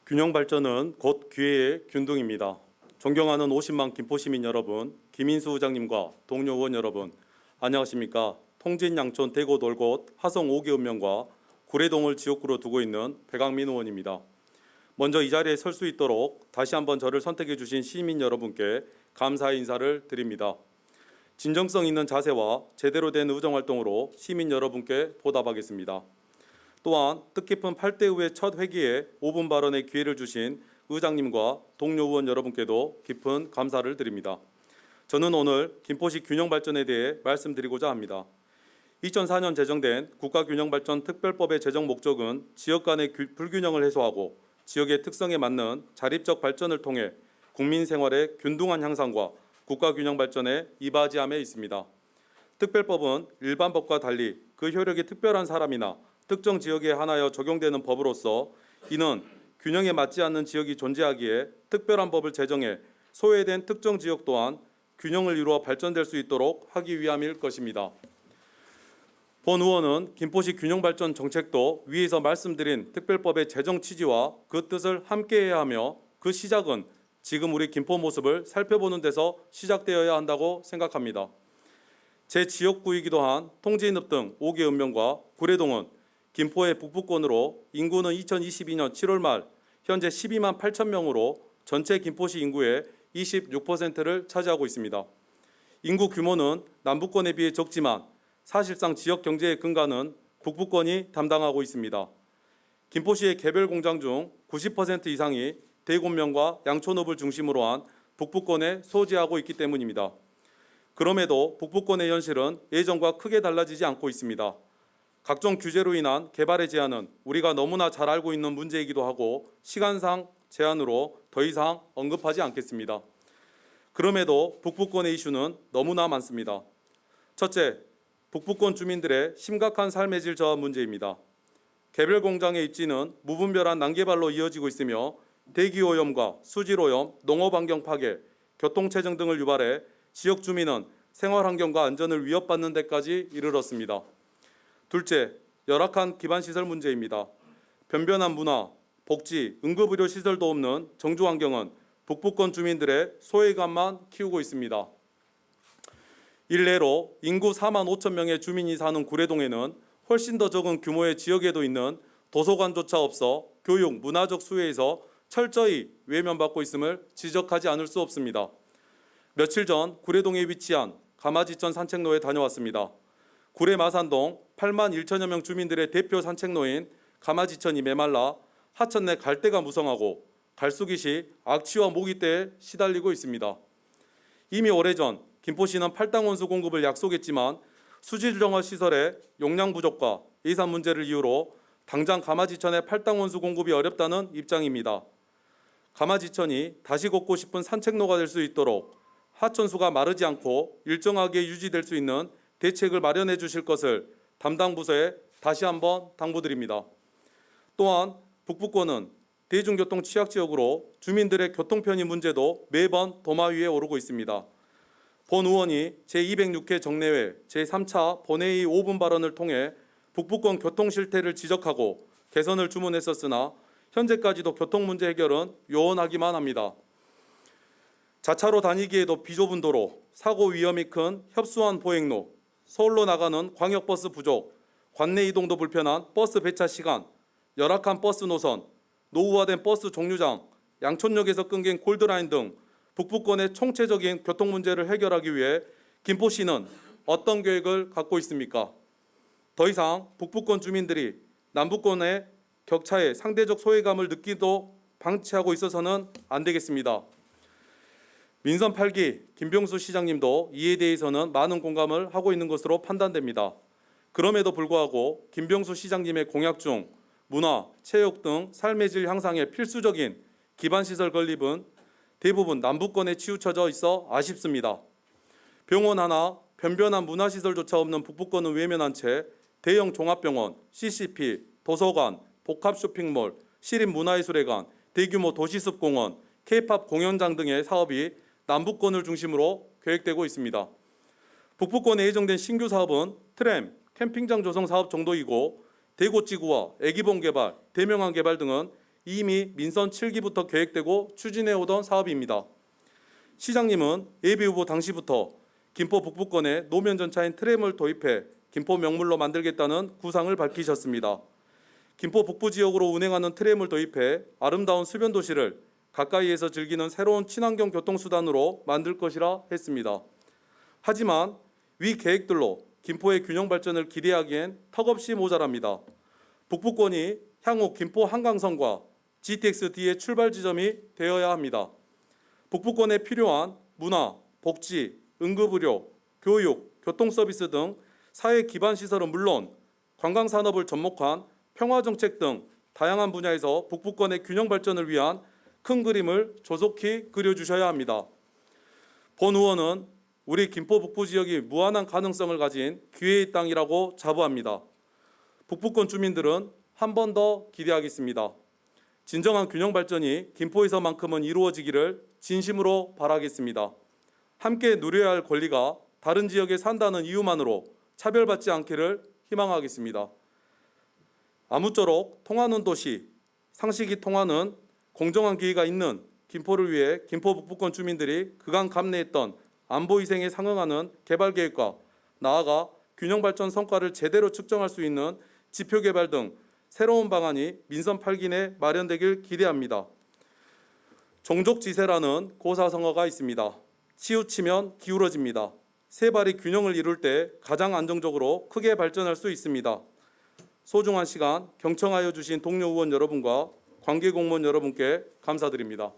균형 발전은 곧 기회의 균등입니다. 존경하는 50만 김포시민 여러분, 김인수 의장님과 동료 의원 여러분, 안녕하십니까? 통진 양촌 대고 돌곳 화성 5개 읍면과 구례동을 지역구로 두고 있는 배강민 의원입니다. 먼저 이 자리에 설 수 있도록 다시 한번 저를 선택해 주신 시민 여러분께 감사의 인사를 드립니다. 진정성 있는 자세와 제대로 된 의정활동으로 시민 여러분께 보답하겠습니다. 또한 뜻깊은 8대 의회 첫 회기에 5분 발언의 기회를 주신 의장님과 동료 의원 여러분께도 깊은 감사를 드립니다. 저는 오늘 김포시 균형발전에 대해 말씀드리고자 합니다. 2004년 제정된 국가균형발전특별법의 제정 목적은 지역 간의 불균형을 해소하고 지역의 특성에 맞는 자립적 발전을 통해 국민 생활의 균등한 향상과 국가균형발전에 이바지함에 있습니다. 특별법은 일반 법과 달리 그 효력이 특별한 사람이나 특정 지역에 한하여 적용되는 법으로서 이는 균형에 맞지 않는 지역이 존재하기에 특별한 법을 제정해 소외된 특정 지역 또한 균형을 이루어 발전될 수 있도록 하기 위함일 것입니다. 본 의원은 김포시 균형발전 정책도 위에서 말씀드린 특별법의 제정 취지와 그 뜻을 함께해야 하며 그 시작은 지금 우리 김포 모습을 살펴보는 데서 시작되어야 한다고 생각합니다. 제 지역구이기도 한 통진읍 등 5개 읍면과 구례동은 김포의 북부권으로 인구는 2022년 7월 말 현재 12만 8천 명으로 전체 김포시 인구의 26%를 차지하고 있습니다. 인구 규모는 남부권에 비해 적지만 사실상 지역 경제의 근간은 북부권이 담당하고 있습니다. 김포시의 개별 공장 중 90% 이상이 대곤면과 양촌읍을 중심으로 한 북부권에 소재하고 있기 때문입니다. 그럼에도 북부권의 현실은 예전과 크게 달라지지 않고 있습니다. 각종 규제로 인한 개발의 제한은 우리가 너무나 잘 알고 있는 문제이기도 하고 시간상 제한으로 더 이상 언급하지 않겠습니다. 그럼에도 북부권의 이슈는 너무나 많습니다. 첫째, 북부권 주민들의 심각한 삶의 질 저하 문제입니다. 개별 공장의 입지는 무분별한 난개발로 이어지고 있으며 대기오염과 수질오염, 농업환경 파괴, 교통체증 등을 유발해 지역 주민은 생활환경과 안전을 위협받는 데까지 이르렀습니다. 둘째, 열악한 기반시설 문제입니다. 변변한 문화, 복지, 응급의료 시설도 없는 정주환경은 북부권 주민들의 소외감만 키우고 있습니다. 일례로 인구 4만 5천 명의 주민이 사는 구례동에는 훨씬 더 적은 규모의 지역에도 있는 도서관조차 없어 교육, 문화적 수혜에서 철저히 외면받고 있음을 지적하지 않을 수 없습니다. 며칠 전 구례동에 위치한 가마지천 산책로에 다녀왔습니다. 구례 마산동 8만 1천여 명 주민들의 대표 산책로인 가마지천이 메말라 하천 내 갈대가 무성하고 갈수기시 악취와 모기때에 시달리고 있습니다. 이미 오래전 김포시는 팔당원수 공급을 약속했지만 수질정화 시설의 용량 부족과 예산 문제를 이유로 당장 가마지천의 팔당원수 공급이 어렵다는 입장입니다. 가마지천이 다시 걷고 싶은 산책로가 될 수 있도록 하천수가 마르지 않고 일정하게 유지될 수 있는 대책을 마련해 주실 것을 담당 부서에 다시 한번 당부드립니다. 또한 북부권은 대중교통 취약지역으로 주민들의 교통편의 문제도 매번 도마 위에 오르고 있습니다. 본 의원이 제206회 정례회 제3차 본회의 5분 발언을 통해 북부권 교통 실태를 지적하고 개선을 주문했었으나 현재까지도 교통 문제 해결은 요원하기만 합니다. 자차로 다니기에도 비좁은 도로, 사고 위험이 큰 협소한 보행로, 서울로 나가는 광역버스 부족, 관내 이동도 불편한 버스 배차 시간, 열악한 버스 노선, 노후화된 버스 종류장, 양촌역에서 끊긴 골드라인 등 북부권의 총체적인 교통 문제를 해결하기 위해 김포시는 어떤 계획을 갖고 있습니까? 더 이상 북부권 주민들이 남부권의 격차에 상대적 소외감을 느끼도 방치하고 있어서는 안 되겠습니다. 민선 8기 김병수 시장님도 이에 대해서는 많은 공감을 하고 있는 것으로 판단됩니다. 그럼에도 불구하고 김병수 시장님의 공약 중 문화, 체육 등 삶의 질 향상에 필수적인 기반시설 건립은 대부분 남부권에 치우쳐져 있어 아쉽습니다. 병원 하나, 변변한 문화시설조차 없는 북부권은 외면한 채 대형 종합병원, CCP, 도서관, 복합쇼핑몰, 시립문화예술회관, 대규모 도시숲공원, K-팝 공연장 등의 사업이 남부권을 중심으로 계획되고 있습니다. 북부권에 예정된 신규 사업은 트램, 캠핑장 조성 사업 정도이고 대고지구와 애기봉 개발, 대명항 개발 등은 이미 민선 7기부터 계획되고 추진해 오던 사업입니다. 시장님은 예비후보 당시부터 김포 북부권에 노면 전차인 트램을 도입해 김포 명물로 만들겠다는 구상을 밝히셨습니다. 김포 북부 지역으로 운행하는 트램을 도입해 아름다운 수변 도시를 가까이에서 즐기는 새로운 친환경 교통수단으로 만들 것이라 했습니다. 하지만 위 계획들로 김포의 균형 발전을 기대하기엔 턱없이 모자랍니다. 북부권이 향후 김포 한강선과 GTX-D의 출발 지점이 되어야 합니다. 북부권에 필요한 문화, 복지, 응급의료, 교육, 교통서비스 등 사회 기반 시설은 물론 관광산업을 접목한 평화정책 등 다양한 분야에서 북부권의 균형 발전을 위한 큰 그림을 조속히 그려주셔야 합니다. 본 의원은 우리 김포 북부 지역이 무한한 가능성을 가진 기회의 땅이라고 자부합니다. 북부권 주민들은 한 번 더 기대하겠습니다. 진정한 균형 발전이 김포에서만큼은 이루어지기를 진심으로 바라겠습니다. 함께 누려야 할 권리가 다른 지역에 산다는 이유만으로 차별받지 않기를 희망하겠습니다. 아무쪼록 통하는 도시, 상식이 통하는 공정한 기회가 있는 김포를 위해 김포 북부권 주민들이 그간 감내했던 안보 희생에 상응하는 개발 계획과 나아가 균형 발전 성과를 제대로 측정할 수 있는 지표 개발 등 새로운 방안이 민선 8기 내 마련되길 기대합니다. 종족지세라는 고사성어가 있습니다. 치우치면 기울어집니다. 세 발이 균형을 이룰 때 가장 안정적으로 크게 발전할 수 있습니다. 소중한 시간 경청하여 주신 동료 의원 여러분과 관계 공무원 여러분께 감사드립니다.